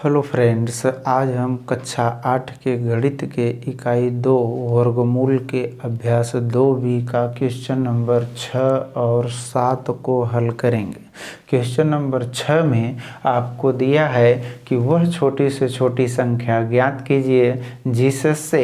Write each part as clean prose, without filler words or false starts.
Hello friends, आज हम कक्षा 8 के गणित के इकाई 2 वर्गमूल के अभ्यास 2b का क्वेश्चन नंबर 6 और 7 को हल करेंगे। क्वेश्चन नंबर 6 में आपको दिया है कि वह छोटी से छोटी संख्या ज्ञात कीजिए जिससे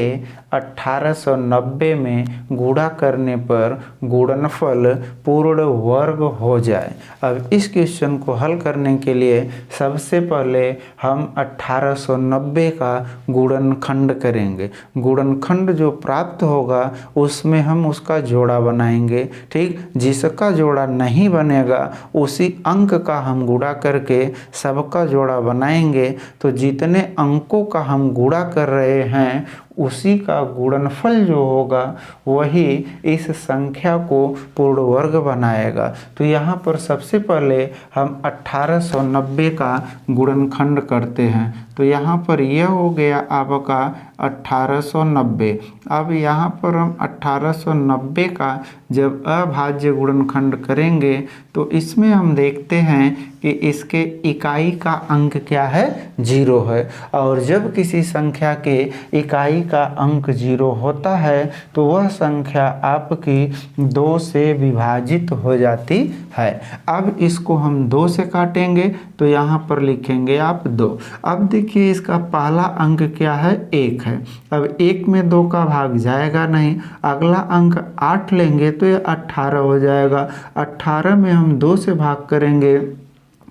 1890 में गुणा करने पर गुणनफल पूर्ण वर्ग हो जाए। अब इस क्वेश्चन को हल करने के लिए सबसे पहले हम 1890 का गुणनखंड करेंगे। गुणनखंड जो प्राप्त होगा उसमें हम उसका जोड़ा बनाएंगे। ठीक, जिसका जोड़ा नहीं बनेगा उसी अंक का हम गुणा करके सबका जोड़ा बनाएंगे। तो जितने अंकों का हम गुणा कर रहे हैं उसी का गुणनफल जो होगा वही इस संख्या को पूर्ण वर्ग बनाएगा। तो यहाँ पर सबसे पहले हम 1890 का गुणनखंड करते हैं। तो यहाँ पर यह हो गया आपका 1890। अब यहाँ पर हम 1890 का जब अभाज्य गुणनखंड करेंगे तो इसमें हम देखते हैं कि इसके इकाई का अंक क्या है, 0 है। और जब किसी संख्या के इकाई का अंक 0 होता है तो वह संख्या आपकी 2 से विभाजित हो जाती है। अब इसको हम 2 से काटेंगे तो यहाँ पर लिखेंगे आप 2। अब देखिए इसका पहला अंक क्या है, 1 है। अब 1 में 2 का भाग जाएगा नहीं, अगला अंक 8 लेंगे तो यह 18 हो जाएगा। 18 में हम 2 से भाग करेंगे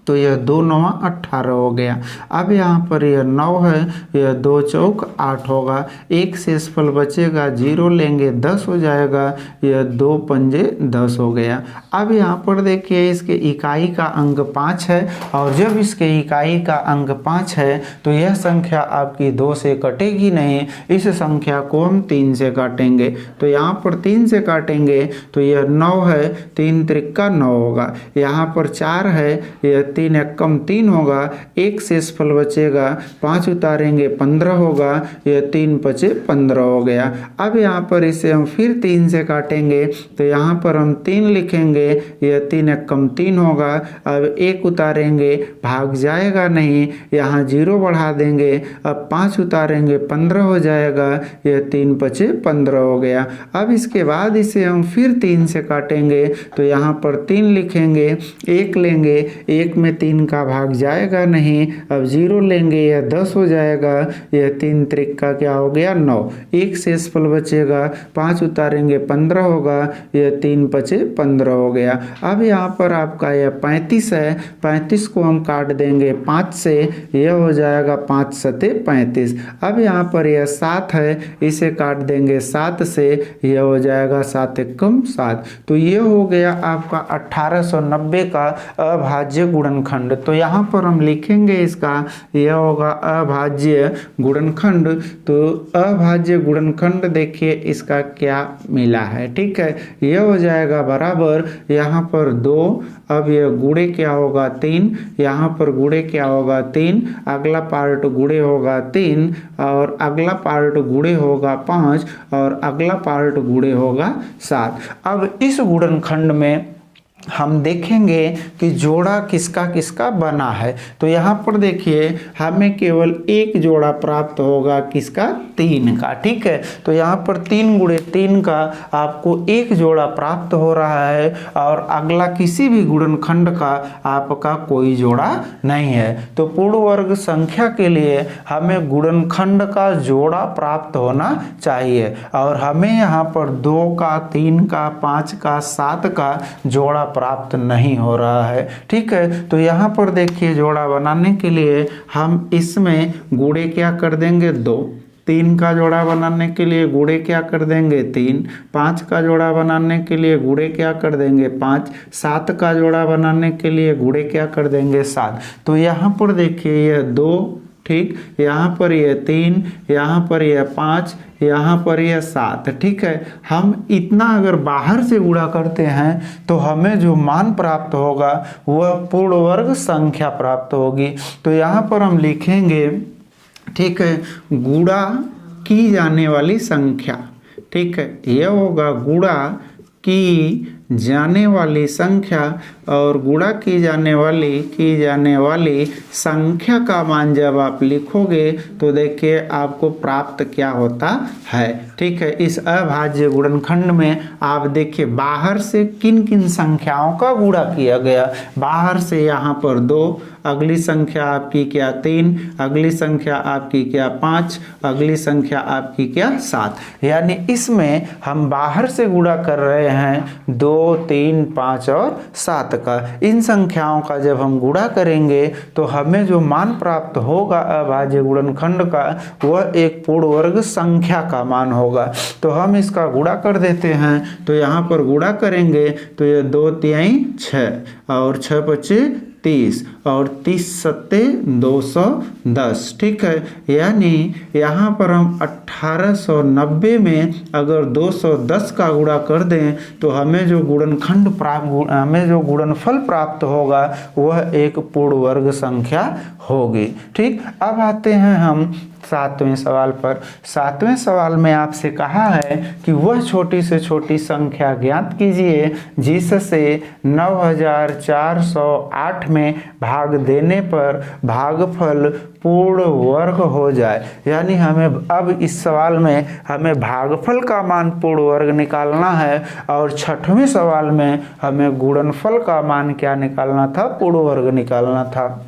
तो यह 2 9 18 हो गया। अब यहाँ पर यह 9 है, यह 2 चौक 8 होगा। एक शेषफल बचेगा, 0 लेंगे 10 हो जाएगा, यह 2 पंजे 10 हो गया। अब यहाँ पर देखिए इसके इकाई का अंक 5 है और जब इसके इकाई का अंक 5 है तो यह संख्या आपकी 2 से कटेगी नहीं। इस संख्या को हम 3 से काटेंगे। तो यहाँ पर 3 से काटेंगे तो यह 9 है, 3 त्रिका 9 होगा। यहाँ पर 4 है, यह 3 एकम 3 होगा। एक शेषफल बचेगा, 5 उतारेंगे 15 होगा, यह 3 पचे 15 हो गया। अब यहाँ पर इसे हम फिर 3 से काटेंगे तो यहाँ पर हम 3 लिखेंगे, यह 3 एकम 3 होगा। अब 1 उतारेंगे, भाग जाएगा नहीं, यहाँ 0 बढ़ा देंगे, अब 5 उतारेंगे 15 हो जाएगा, यह 3 पचे 15 हो गया। अब इसके बाद इसे हम फिर 3 से काटेंगे तो यहाँ पर 3 लिखेंगे, 1 लेंगे, 1 में 3 का भाग जाएगा नहीं, अब 0 लेंगे, यह 10 हो जाएगा, यह 3 त्रिका क्या हो गया 9। एक शेषफल बचेगा, 5 उतारेंगे 15 होगा, यह 3 पचे 15 हो गया। अब यहाँ पर आपका यह 35 है, 35 को हम काट देंगे 5 से, यह हो जाएगा 5 सते 35। अब यहाँ पर यह 7 है, इसे काट देंगे 7 से, यह हो जाएगा 7 एकम 7। तो ये हो गया आपका 1890 का अभाज्य गुणनखंड। तो यहाँ पर हम लिखेंगे इसका, यह होगा अभाज्य गुणनखंड। तो अभाज्य गुणनखंड देखिए इसका क्या मिला है। ठीक है, यह हो जाएगा बराबर, यहाँ पर 2, अब यह गुणे क्या होगा 3, यहाँ पर गुणे क्या होगा 3, अगला पार्ट गुणे होगा 3 और अगला पार्ट गुणे होगा 5 और अगला पार्ट गुणे होगा 7। अब इस गुणनखंड में हम देखेंगे कि जोड़ा किसका किसका बना है। तो यहाँ पर देखिए हमें केवल एक जोड़ा प्राप्त होगा, किसका, 3 का। ठीक है, तो यहाँ पर 3 गुणे 3 का आपको एक जोड़ा प्राप्त हो रहा है और अगला किसी भी गुणनखंड का आपका कोई जोड़ा नहीं है। तो पूर्ण वर्ग संख्या के लिए हमें गुणनखंड का जोड़ा प्राप्त होना चाहिए और हमें यहाँ पर 2 का, 3 का, 5 का, 7 का जोड़ा प्राप्त नहीं हो रहा है। ठीक है, तो यहाँ पर देखिए जोड़ा बनाने के लिए हम इसमें गुणे क्या कर देंगे 2, 3 का जोड़ा बनाने के लिए गुणे क्या कर देंगे 3, 5 का जोड़ा बनाने के लिए गुणे क्या कर देंगे 5, 7 का जोड़ा बनाने के लिए गुणे क्या कर देंगे 7। तो यहाँ पर देखिए यह 2, ठीक, यहाँ पर यह 3, यहाँ पर यह 5, यहाँ पर यह 7। ठीक है, हम इतना अगर बाहर से गुणा करते हैं तो हमें जो मान प्राप्त होगा वह पूर्ण वर्ग संख्या प्राप्त होगी। तो यहाँ पर हम लिखेंगे, ठीक है, गुणा की जाने वाली संख्या। ठीक है, यह होगा गुणा की जाने वाली संख्या और गुणा की जाने वाली संख्या का मान जब आप लिखोगे तो देखिए आपको प्राप्त क्या होता है। ठीक है, इस अभाज्य गुणनखंड में आप देखिए बाहर से किन किन संख्याओं का गुणा किया गया। बाहर से यहाँ पर 2, अगली संख्या आपकी क्या 3, अगली संख्या आपकी क्या 5, अगली संख्या आपकी क्या 7। यानी इसमें हम बाहर से गुणा कर रहे हैं 2, 3, 5 और 7 का। इन संख्याओं का जब हम गुणा करेंगे तो हमें जो मान प्राप्त होगा अभाज्य गुणनखंड का वह एक पूर्ण वर्ग संख्या का मान होगा। तो हम इसका गुणा कर देते हैं। तो यहाँ पर गुणा करेंगे तो ये 2 तिहाई 6 और 6 पच्चे 30 और 30 सत्ते 210। ठीक है, यानी यहाँ पर हम 1890 में अगर 210 का गुणा कर दें तो हमें जो गुणनफल प्राप्त होगा वह एक पूर्ण वर्ग संख्या होगी। ठीक, अब आते हैं हम 7वें सवाल पर। 7वें सवाल में आपसे कहा है कि वह छोटी से छोटी संख्या ज्ञात कीजिए जिससे 9408 में भाग देने पर भागफल पूर्ण वर्ग हो जाए। यानी हमें अब इस सवाल में हमें भागफल का मान पूर्ण वर्ग निकालना है और 6वें सवाल में हमें गुणनफल का मान क्या निकालना था, पूर्ण वर्ग निकालना था।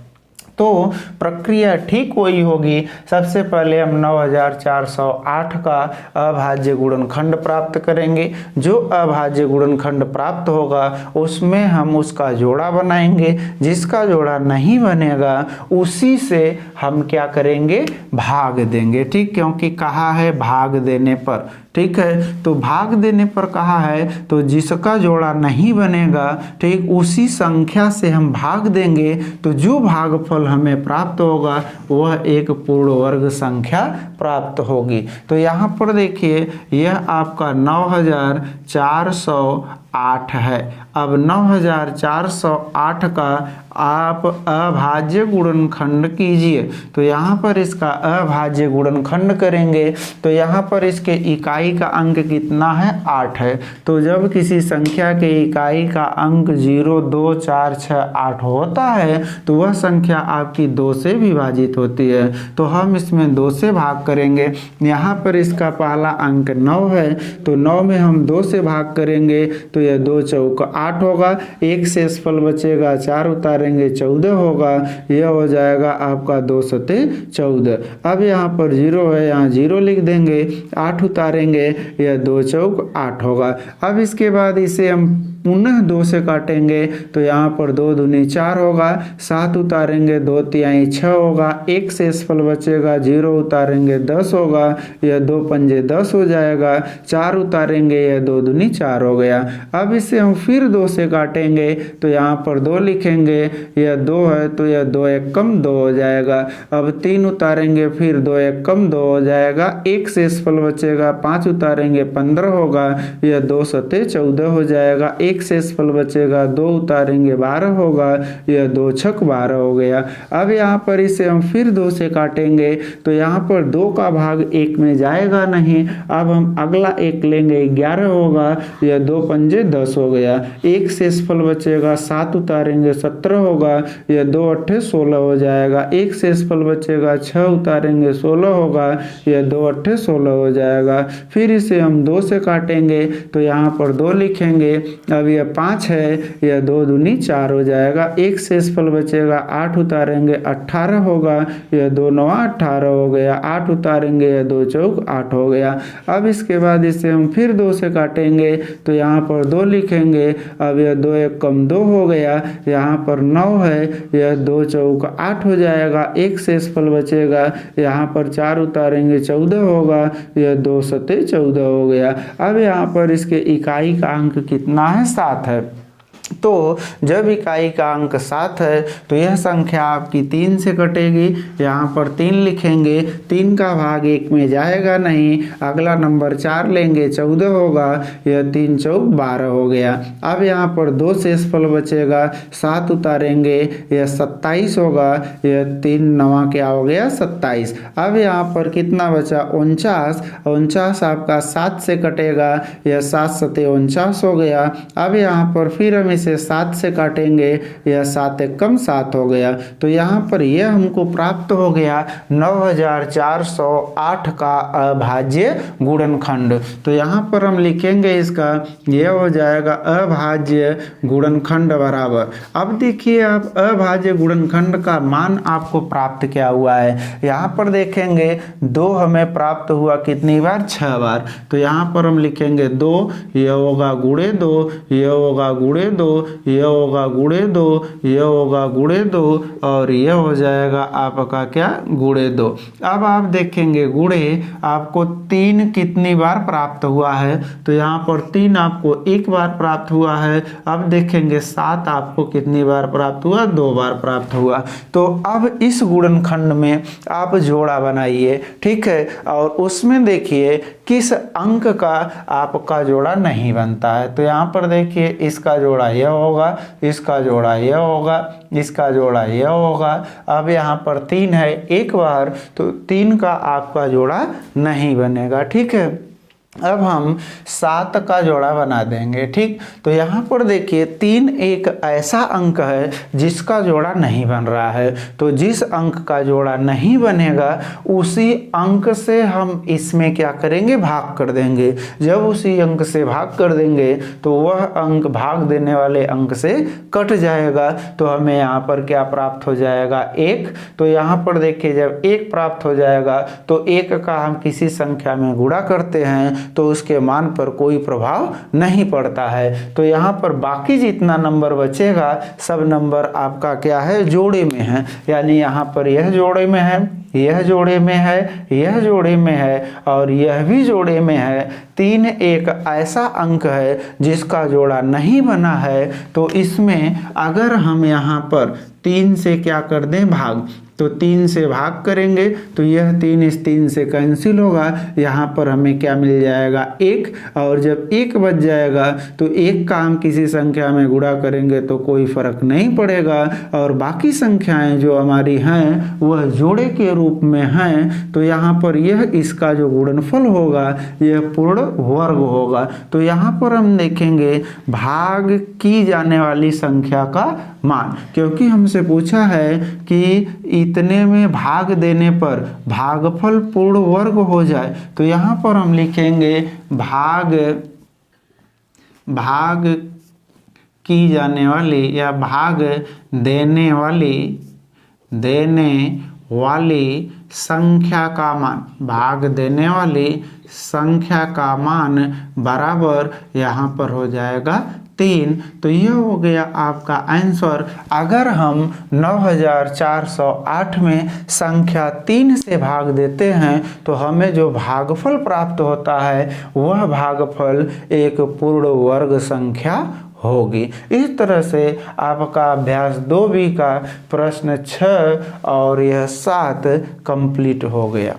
तो प्रक्रिया ठीक वही होगी। सबसे पहले हम 9408 का अभाज्य गुणनखंड प्राप्त करेंगे। जो अभाज्य गुणनखंड प्राप्त होगा उसमें हम उसका जोड़ा बनाएंगे। जिसका जोड़ा नहीं बनेगा उसी से हम क्या करेंगे, भाग देंगे। ठीक, क्योंकि कहा है भाग देने पर। ठीक है, तो भाग देने पर कहा है तो जिसका जोड़ा नहीं बनेगा, ठीक, उसी संख्या से हम भाग देंगे तो जो भागफल हमें प्राप्त होगा वह एक पूर्ण वर्ग संख्या प्राप्त होगी। तो यहाँ पर देखिए यह आपका 9408 है। अब 9408 का आप अभाज्य गुणनखंड कीजिए। तो यहाँ पर इसका अभाज्य गुणनखंड करेंगे तो यहाँ पर इसके इकाई का अंक कितना है, 8 है। तो जब किसी संख्या के इकाई का अंक 0, 2, 4, 6, 8 होता है तो वह संख्या आपकी 2 से विभाजित होती है। तो हम इसमें 2 से भाग करेंगे। यहाँ पर इसका पहला अंक 9 है तो 9 में हम 2 से भाग करेंगे तो यह 2 चौक 8 होगा। एक शेषफल बचेगा, 4 उतारेंगे 14 होगा। यह हो जाएगा आपका 2 सते 14। अब यहाँ पर 0 है, यहाँ 0 लिख देंगे, 8 उतारेंगे, यह 2 चौक 8 होगा। अब इसके बाद इसे हम पुनः 2 से काटेंगे तो यहाँ पर 2 दूनी 4 होगा, 7 उतारेंगे 2 तिहाई 6 होगा। एक शेषफल बचेगा, 0 उतारेंगे 10 होगा, यह 2 पंजे 10 हो जाएगा। 4 उतारेंगे, यह 2 दूनी 4 हो गया। अब इसे हम फिर 2 से काटेंगे तो यहाँ पर 2 लिखेंगे, यह 2 है तो यह 2 एक कम 2 हो जाएगा। अब 3 उतारेंगे, फिर 2 एक कम 2 हो जाएगा। एक शेषफल बचेगा, 5 उतारेंगे 15 होगा, यह 2 सते 14 हो जाएगा। एक शेषफल बचेगा, 2 उतारेंगे 12 होगा, यह 2 छक 12 हो गया। अब यहाँ पर इसे हम फिर 2 से काटेंगे तो यहाँ पर 2 का भाग 1 में जाएगा नहीं। अब हम अगला 1 लेंगे, 11 होगा, यह 2 पंजे 10 हो गया। एक शेषफल बचेगा, 7 उतारेंगे 17 होगा, यह 2 अट्ठे 16 हो जाएगा। एक शेषफल बचेगा, 6 उतारेंगे 16 होगा, यह 2 अट्ठे 16 हो जाएगा। फिर इसे हम 2 से काटेंगे तो यहाँ पर 2 लिखेंगे। अब यह 5 है, यह 2 दूनी 4 हो जाएगा। एक शेषफल बचेगा, 8 उतारेंगे 18 होगा, यह 2 9 18 हो गया। 8 उतारेंगे, यह 2 चौक 8 हो गया। अब इसके बाद इसे हम फिर 2 से काटेंगे तो यहाँ पर 2 लिखेंगे। अब यह 2 एक कम 2 हो गया, यहाँ पर 9 है, यह 2 चौक 8 हो जाएगा। एक शेषफल बचेगा, यहाँ पर 4 उतारेंगे 14 होगा, यह 2 सते 14 हो गया। अब यहाँ पर इसके इकाई का अंक कितना है, 7 है। तो जब इकाई का अंक 7 है तो यह संख्या आपकी 3 से कटेगी। यहाँ पर 3 लिखेंगे, 3 का भाग 1 में जाएगा नहीं, अगला नंबर 4 लेंगे 14 होगा, यह 3 चौक 12 हो गया। अब यहाँ पर 2 शेषफल बचेगा, 7 उतारेंगे यह 27 होगा, यह 3 नवा क्या हो गया 27। अब यहाँ पर कितना बचा 49, 49 आपका 7 से कटेगा, यह 7 सते 49 हो गया। अब यहाँ पर फिर हम इसे 7 से काटेंगे, यह 7 एकम 7 हो गया। तो यहाँ पर यह हमको प्राप्त हो गया 9408 का अभाज्य गुणनखंड। तो यहाँ पर हम लिखेंगे इसका, यह हो जाएगा अभाज्य गुणनखंड बराबर। अब देखिए आप अभाज्य गुणनखंड का मान आपको प्राप्त क्या हुआ है। यहाँ पर देखेंगे 2 हमें प्राप्त हुआ कितनी बार 6 बार। तो यहाँ पर हम लिखेंगे 2, यह होगा गुणे 2, यह होगा गुणे 2, यह होगा गुणे 2, यह होगा गुणे 2 और यह हो जाएगा आपका क्या गुणे 2। अब आप देखेंगे गुणे आपको 3 कितनी बार प्राप्त हुआ है। तो यहाँ पर 3 आपको 1 बार प्राप्त हुआ है। अब देखेंगे 7 आपको कितनी बार प्राप्त हुआ 2 बार प्राप्त हुआ। तो अब इस गुणनखंड में आप जोड़ा बनाइए, ठीक है, और उसमें देखिए किस अंक का आपका जोड़ा नहीं बनता है। तो यहाँ पर देखिए इसका जोड़ा यह होगा, इसका जोड़ा यह होगा, इसका जोड़ा यह होगा। अब यहाँ पर 3 है 1 बार, तो 3 का आपका जोड़ा नहीं बनेगा, ठीक है। अब हम 7 का जोड़ा बना देंगे, ठीक। तो यहाँ पर देखिए 3 एक ऐसा अंक है जिसका जोड़ा नहीं बन रहा है। तो जिस अंक का जोड़ा नहीं बनेगा उसी अंक से हम इसमें क्या करेंगे भाग कर देंगे। जब उसी अंक से भाग कर देंगे तो वह अंक भाग देने वाले अंक से कट जाएगा। तो हमें यहाँ पर क्या प्राप्त हो जाएगा 1। तो यहाँ पर देखिए जब 1 प्राप्त हो जाएगा तो 1 का हम किसी संख्या में गुणा करते हैं तो उसके मान पर कोई प्रभाव नहीं पड़ता है। तो यहाँ पर बाकी जितना नंबर बचेगा सब नंबर आपका क्या है जोड़े में है। यानी यहाँ पर यह जोड़े में है, यह जोड़े में है, यह जोड़े में है और यह भी जोड़े में है। 3 एक ऐसा अंक है जिसका जोड़ा नहीं बना है। तो इसमें अगर हम यहाँ पर 3 से क्या कर दें भाग, तो 3 से भाग करेंगे तो यह 3 इस 3 से कैंसिल होगा। यहाँ पर हमें क्या मिल जाएगा 1। और जब 1 बच जाएगा तो 1 का हम किसी संख्या में गुणा करेंगे तो कोई फर्क नहीं पड़ेगा। और बाकी संख्याएं जो हमारी हैं वह जोड़े के रूप में हैं। तो यहाँ पर यह इसका जो गुणनफल होगा यह पूर्ण वर्ग होगा। तो यहाँ पर हम देखेंगे भाग की जाने वाली संख्या का मान, क्योंकि हमसे पूछा है कि इतने में भाग देने पर भागफल पूर्ण वर्ग हो जाए। तो यहाँ पर हम लिखेंगे भाग की जाने वाली या भाग देने वाली संख्या का मान, भाग देने वाली संख्या का मान बराबर यहाँ पर हो जाएगा 3। तो यह हो गया आपका आंसर। अगर हम 9408 में संख्या 3 से भाग देते हैं तो हमें जो भागफल प्राप्त होता है वह भागफल एक पूर्ण वर्ग संख्या होगी। इस तरह से आपका अभ्यास 2B का प्रश्न 6 और यह 7 कंप्लीट हो गया।